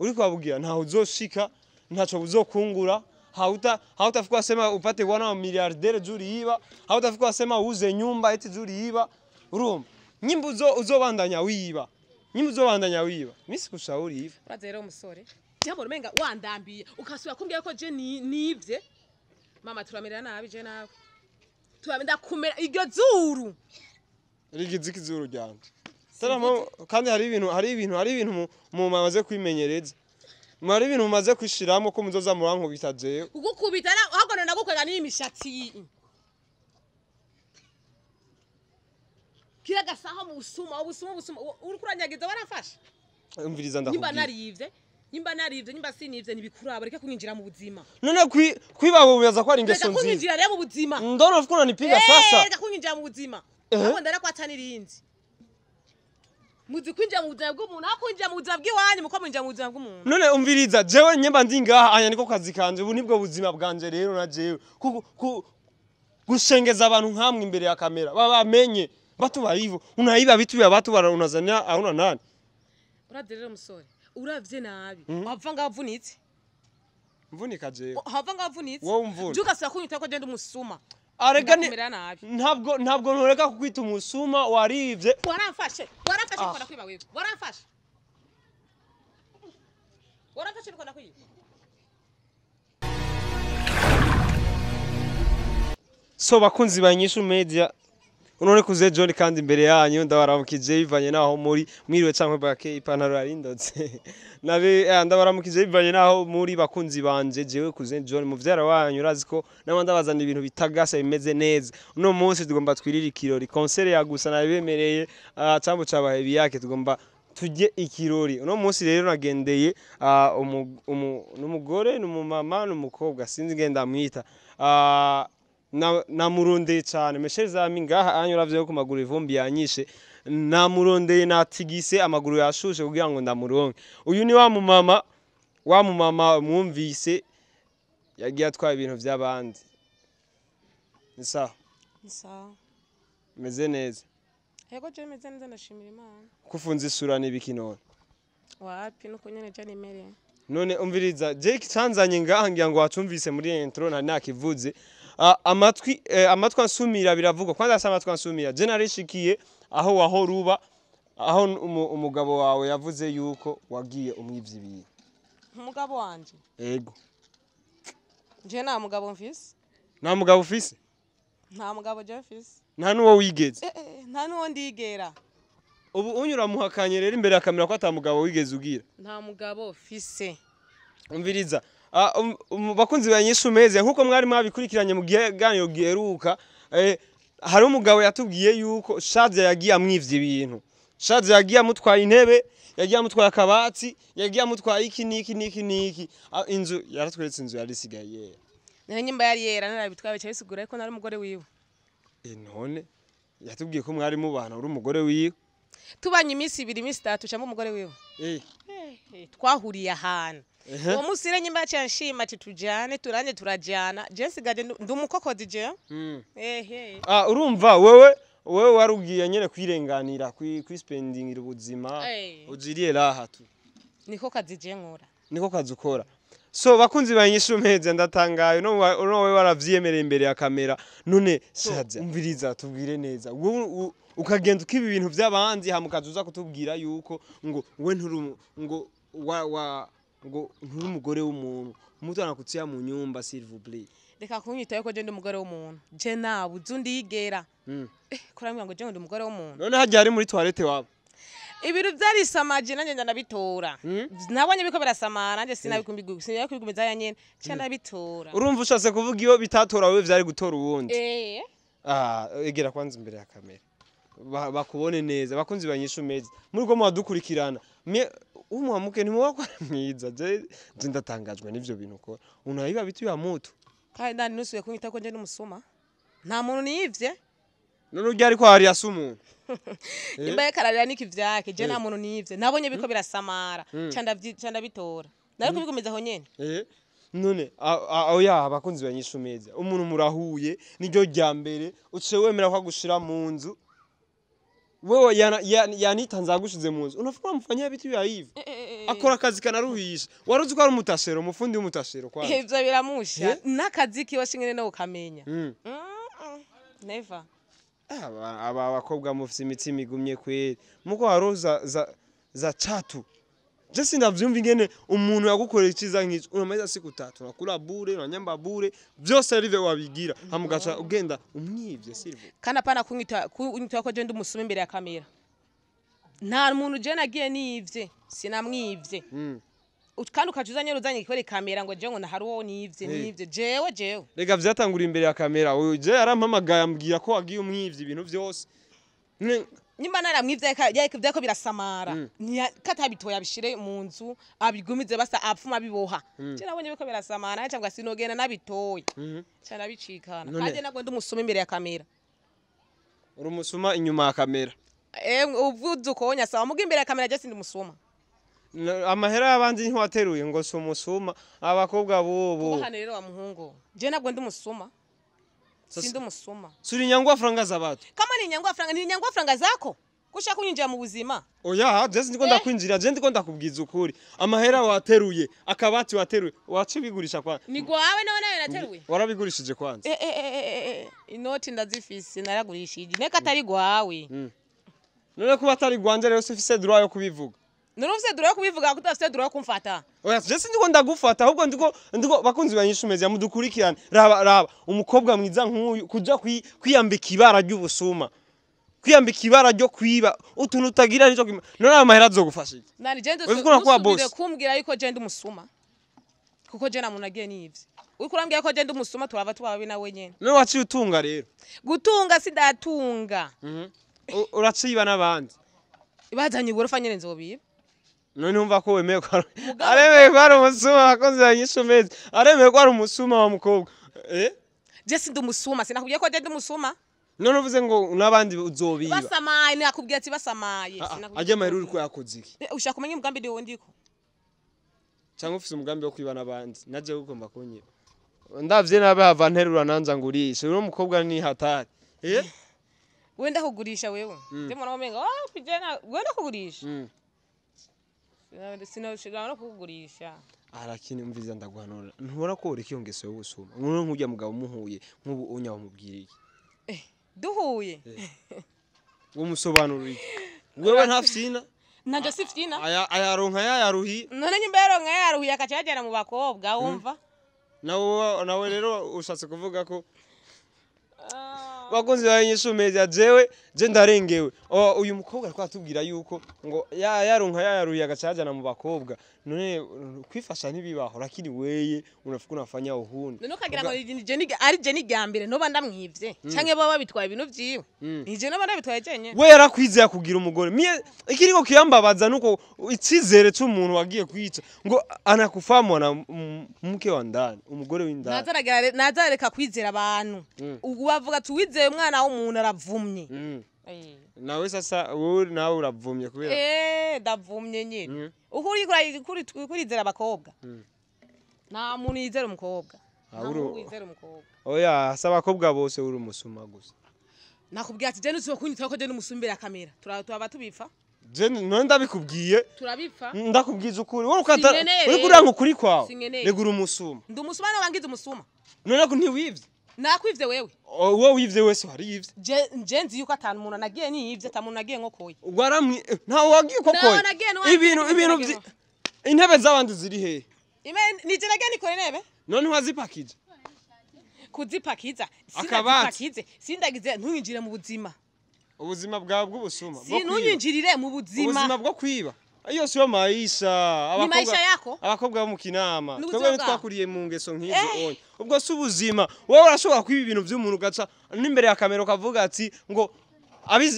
uri kuwabugira ntaho uzoshika ntacho uzokungura hautafikwa sema upate wana miliardere juriiba hautafikwa sema uze nyumba eti juriiba urumva nyimbo uzobandanya wiba mimi sikushauri hivi bazero umusore jambo rumenga wandambiye ukasubira kumbwira ko je nivye mama turamerera nabi je nawe turamenda kumera iryo zuru rigiziki zuru ryanje Saramo kandi hari ibintu mu maze kwimenyereza Mari ibintu mumaze kwishiramo ko muzoza murankubita jewe. Ugukubita ahubwo nagukwega n'imishatsi. Kira gasaho mu busuma uri kuranyagiza warafashe. Umviriza ndakubwira. Nimba narivye nimba sinivye nibikuraba reka kunyinjira mu buzima. None kwibabuza ko ari ingeso nziza. Reka kunyinjira rero mu buzima. Ndona ufukuna nipiga sasa. Reka kunyinjira mu buzima. Abo ndara kwatana irinzi. Muzi kwinjira mu buzima bw'umuntu akwinjira mu buzima bw'iwanyu muko mwinjira mu buzima bw'umuntu none umviriza jewe nyemba ndi ngaha anya niko kazi kanje ubu nibwo buzima bwanje rero na jewe gushengeza abantu nkamwe imbere ya kamera babamenye batuba hivyo unayiba bituya batu unazania auna nani urade rero musore uravye nabi wava ngavunitse mvunika jewe hava ngavunitse wowe umvuna juka sya kunyita ko genda umusuma arega ntabwo ntoreka kukwita umusuma warivye warafashe ko nakwiba wewe warafashe ko nakwiba so bakunzi banyishu media unone kuze John kandi imbere yanyu ndabaramukije bivanye naho muri mwiriwe canke bake ipantaro yarindotse nabe ndabaramukije bivanye naho muri bakunzi banje jewe kuze John muvyara wanyu uraziko nabo ndabazana ibintu bitagasa bimeze neza uno munsi tugomba twirira ikirori concert yagusa nabemereye cambo cabaye biyake tugomba tujye ikirori uno munsi rero nagendeye n'umugore n'umumama n'umukobwa sinzi ngenda mwita namurondeye cyane mesheza mingaha anyuravye ko maguru ivumbi yanyishe namurondeye natigise amaguru yashushe kugira ngo ndamuronke uyu ni wa mumama mwumvise yagiye atwaye ibintu by'abandi ni sawa meze neza yego je meze neza ndashimira Imana kufunza isura n'ibiki none wapi nuko nyene je nimere none umviriza Jake Tanzania ngaha ngira ngo wacumvise muri intro nakivuze amatwi ansumira biravuga kwanza asa amatwi ansumira je narishikiye aho wahoruba aho umugabo wawe yavuze yuko wagiye umwivye ibintu umugabo wanje yego je nta mugabo mfise nta mugabo ufise nta mugabo je mfise nta nuwo wigeze nta nuwo ndigera ubu unyura muhakanye rero imbere ya kamera ko atamugabo wigeze ugira nta mugabo ufise umviriza bakunzi banyishu meze nkuko mwari mwabikurikiranye mu giganiro giheruka hari umugabo yatubwiye yuko Shadia yagiye amwivye ibintu Shadia yagiye amutwaye intebe yagiye amutwaye akabati yagiye amutwaye iki niki inzu yaratweretse inzu yari sigaye nene nyimba yari yera narabitwaye cyo bisigura ko nari umugore wiwe none yatubwiye ko mwari mubana uri umugore wiwe tubanye iminsi 2 iminsi 3 cyangwa umugore wiwe twahuriye ahantu uwo munsi rero nyimba cyanshima ati tujane turanye turajana je sigaje ndumukokozi je urumva wewe warugiye nyene kwirenganira kwispendingira ubuzima ujiriye raha tu niko kazi je nkora niko kazi ukora so bakunzi banyishu meze ndatangaye no wewe waravyemereye imbere ya kamera none Shadia umviriza tubwire neza ukagenda ukiba ibintu by'abandi hamukazuza kutubwira yuko ngo we nturi ngo nturi umugore w'umuntu umuntu anakutsiya mu nyumba s'il vous plaît reka kunyita yuko je ndi umugore w'umuntu je nabuze undigera kurambira ngo je ndi umugore w'umuntu none hajya ari muri toilette wabo ibiru byarisamaje nanje ndanabitora nabonye biko birasamara nanje sinabikumbiguza ya nyene cyanda bitora urumva ushatse kuvuga iyo bitatora wewe vyari gutora uwundi egera kwanza imbere ya kamera bakubone neza bakunzi banyishu meze muri ko mwadukurikirana umuhamuke ntimuwakora mwiza je ndatangajwe n'ivyo bintu ukora unayiba bitu ya mutu kandi ndani nusuye kunyita ko nje n'umusuma nta muntu niyivye none urya ariko hari yasumuntu imbaye kararira niki vyake je nta muntu niyivye nabonye biko birasamara cyanda bitora nari kubigumiza aho nyene none oya bakunzi banyishu meza umuntu murahuye niryo rya mbere uce wemera ko agushira mu nzu wewe yanita nzagushize mu nzu unafuka mfanyia vitu vya hivi akora akazi kanaruhisha waruzi ko ari umutashero umufundi w'umutashero kwa ivyo biramusha n'akazi kiwe shingene no ukamenya never aba bakobwa mufite imitima igumye kweri muko haroza za chatu je sindavyumva ingene umuntu yagukorera ikiza nk'icyo unameza siku 3 nakura bure unanyamba bure byose rive wabigira hamugaca ugenda umwivye silvo kana pana kunyita ko je ndi umusuma imbere ya kamera nta muntu je nagiye nivye sinamwivye kandi ukacuzanye ruzanye ikore kamera ngo je ngo nahariwo nivye jewe rega vyatangura imbere ya kamera je yarampamagaye ambwira ko wagiye umwivye ibintu byose nyimba naramwivye byako birasamara katabitoya bishire mu nzu abigumize basa apfuma biboha je nabonye biko birasamara cyangwa sinogena nabitoye cyane bicikana kaje nagwe ndumusuma imbere ya kamera uri umusuma inyuma ya kamera uvuze ukonya sawa muga imbere ya kamera je sindi umusuma amahera y'abandi nti wateruye ngo so umusuma abakobwa bobo hano rero wa muhungu je nagwe ndumusuma sindi umusuma suri nyangwa franga zabatu kama ni nyangwa franga zako kushaka kunyinjira mu buzima oya je ndiko ndakwinjira je ndiko ndakubwiza ukuri amahera wateruye akabati wateruye wacu bigurisha kwa ni gwawe nawe nateruye warabigurishije kwanza inoti ndazifise naragurishije neka atari gwawe none kuba atari gwanje rero sifise droit yo kubivuga Nurufise droit yo kubivuga kutafise droit yo kumfata. Oya je ndiko ndagufata ahubwo ndiko bakunzi banyishumeze mudukurikirana raba umukobwa mwiza nk'uyu kuja kwiyambika ibara ry'ubusuma kwiyambika ibara ryo kwiba utuntu utagira nico none amahera azogufasha iki nani je ndosubire kumbwira yuko je ndi umusuma kuko je namunagiye nivye uriko urambwira ko je ndi umusuma turava tubabe nawe nyene none waciye utunga rero gutunga sidatunga uraciba n'abandi ibazanye igorofa nyene nzobiba none umva ko wemeye ko aremeye ko ari umusuma bakunzi banyishumeze aremeye ko ari umusuma wa mukobwa je sindi umusuma sinakubwiye ko je ndi umusuma none uvuze ngo nabandi uzobiba basamaye nakubwiye ati basamaye ajya mahera uri ko yakoze iki ushaka kumenya umugambi ndiwo ndiko cyangwa ufise umugambi wo kwiba nabandi naje ugomba kunyiba ndavye nabe hava nterura nanza ngurisha uno mukobwa ni hatari wenda kugurisha wewe ndimo nawomenga kujena wenda kugurisha sinashigana no kugurisha arakini umviza ndaguhanura ntubona ko uri kiyongeso y'ubusuma none nkujya mugabo muhuye nk'ubu unya umubwiriye duhuye umusobanuro iki wewe ntafyina nanje sifyina ayaronka yaruhi none nyimbero nka yaruhi akacajana mu bakobwa wumva nawe rero ushatse kuvuga ko bakunzi banyishumeze jewe je ndarengewe uyu mukobwa twatubwira yuko ngo yaronka yaruye agacajana mu bakobwa none kwifasha ntibibaho lakini weye unafuka unafanya uhuni none ukagira ngo ari je ni gambere no bandamwivye canke baba bitwaye ibintu vyiwe nije no bandabitwaye cenye we yarakwizeye kugira umugore mie ikiriko kiyambabaza nuko icizere cy'umuntu wagiye kwica ngo anakufamu na mke wa ndani umugore w'indani nazareka kwizera abantu ubavuga tuwizeye umwana w'umuntu aravumye nawe sasa wowe nawe uravumye kubera ndavumye nyine kurizera abakobwa nta muntu yizera umukobwa oya saba abakobwa bose uri umusuma gusa nakubwiye ati je nuzo kunyita ko je n'umusuma imbere ya kamera turaba tubipfa je none ndabikubwiye turabipfa ndakubwiza ukuri wowe ukata uri kuranka ukuri kwawe negura umusuma ndi umusuma nabangize umusuma none ko ntiwivye nakwivye wewe wowe wivye wese warivye je nzi yuko atanu umuntu nagiye niyivye atamuntu nagiye nkokoye waramwe nta wagiye kokoye ibintu intebe z'abandi ziri he nije nagiye nikore nebe none wazipakije kuzipakiza sinazipakize sindagize ntunyinjire mu buzima ubuzima bwawe bw'ubusuma ntunyinjirire mu ubuzima bwo kwiba iyo siyo maisha abakobwa bo mu kinama twebwe twakuriye mu ngeso nk'izo onye ubwo si ubuzima wowe urashobora kwiba ibintu by'umuntu ugaca n'imbere ya kamera ukavuga ati ngo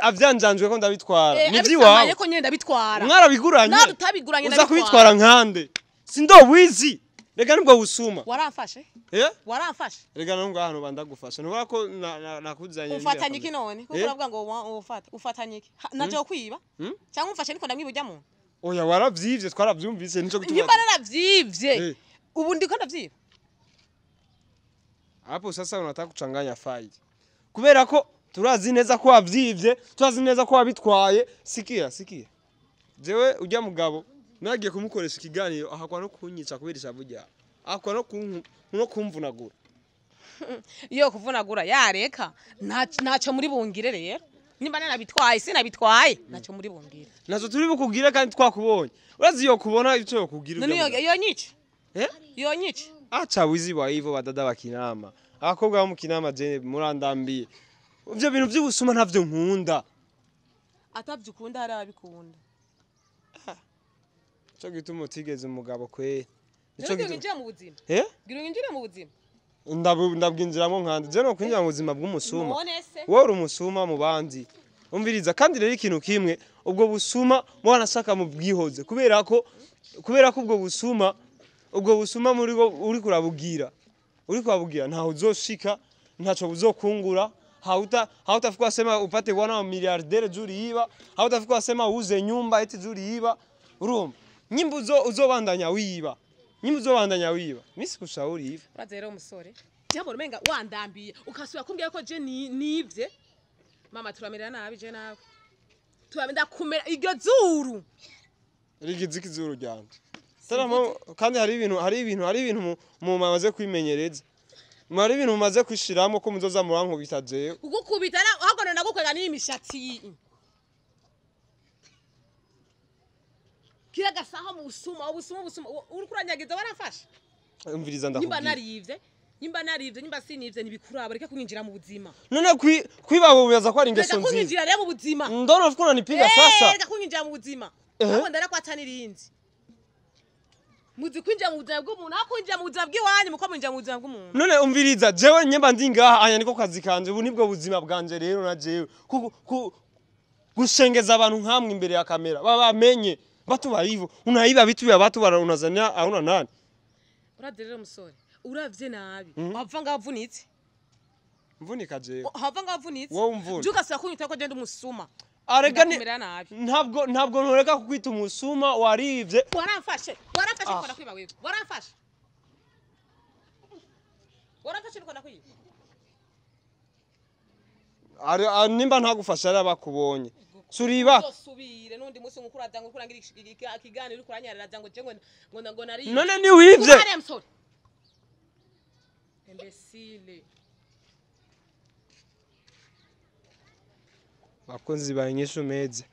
avyanjanjwe ko ndabitwara ni vyiwawe ko nyenda bitwara mwarabiguranye uza kubitwara nkande sindobizi rega nibwo busuma waramfashe waramfashe rega nubwo ahantu bandagufasha ntubara ko nakuzanye ufatanye iki none kuko uravuga ngo ufatanye iki naje kwiba cyangwa umfashe niko ndamwiba ujya mu oya waravyivye twaravyumvise nico gutuma Nyimba naravyivye ubu ndiko ndavyiba hapo sasa unataka kuchanganya faili kubera ko turazi neza ko wavyivye turazi neza ko wabitwaye sikia jewe ujya mugabo nagiye kumukoresha ikiganiro ahakwa no kunyica kubera ishavu ryawe ahakwa no kumvunagura iyo kuvunagura yareka ntaco muri bungire rero nimba narabitwaye sinabitwaye ntaco muri bungire nazo turi bukugire kandi twakubonye urazi yo kubona ico yo kugira none iyo nyice iyo nyice acha wizi wa hivyo badada bakinama abakobwa bo mu kinama je murandambiye ivyo bintu vy'ubusuma ntavyo nkunda atavyukunda hari abikunda cyo gituma utigeze umugabo kwe nico nginjira mu buzima gira nginjire mu buzima ndabwinjiramo nkandi je no kwinjira mu buzima bw'umusuma wowe uri umusuma mu bandi umviriza kandi rero ikintu kimwe ubwo busuma mwana shaka mu bwihoze kubera ko ubwo busuma muri uri kurabugira ntaho uzoshika ntaco buzokungura hautafikwa sema upate wana miliardere juri hiba hautafikwa sema uze nyumba eti juri hiba urumva nyimba uzobandanya wiba misi kushauri hivi bazero umusore jambo rumenga wandambiye ukasubira kumbwira ko je nivye mama turamerera nabi je nawe turamenda kumera iryo zuru rigiziki zuru ryanje kandi hari ibintu mu maze kwimenyereza Mari ibintu mumaze kwishiramo ko muzoza murankubita jewe. Ugukubita ahubwo nagukwega n'imishatsi. Kira gasaho mu busuma uri kuranyagiza warafashe. Umviriza ndakubwira. Nimba narivye nimba sinivye nibikuraba reka kunyinjira mu buzima. None kwibabo biyaza ko ari ingeso nziza. Reka kunyinjira rero mu buzima. Ndona ufukuna nipiga sasa. Reka kunyinjira mu buzima. Abo ndara kwatana irinzi. Muzi kwinjira mu buzima bw'umuntu akwinjira mu buzima bw'iwanyu muko mwinjira mu buzima bw'umuntu. None umviriza jewe nyemba ndi ngaha anya niko kazi kanje ubu nibwo buzima bwanje rero na jewe gushengeza abantu nkamwe imbere ya kamera babamenye batuba hivyo unayiba bituya batubara unazania auna nani. Urade rero musore uravye nabi wava ngavunitse. Mvunika jewe. Hava ngavunitse. Wowe umvuna. Juka sakunyita ko genda umusuma. Aregani ntabwo ntoreka kukwita umusuma warivye warafashe kora kwiba wewe warafashe kora kwiba ari nimba ntagufasha ari bakubonye suriba subire nundi musi ngukuraza ngukurangira ikigani uri kuranyarira ngo je ngo nari none ni wivye imbecile bakunzi ba Inyishu Media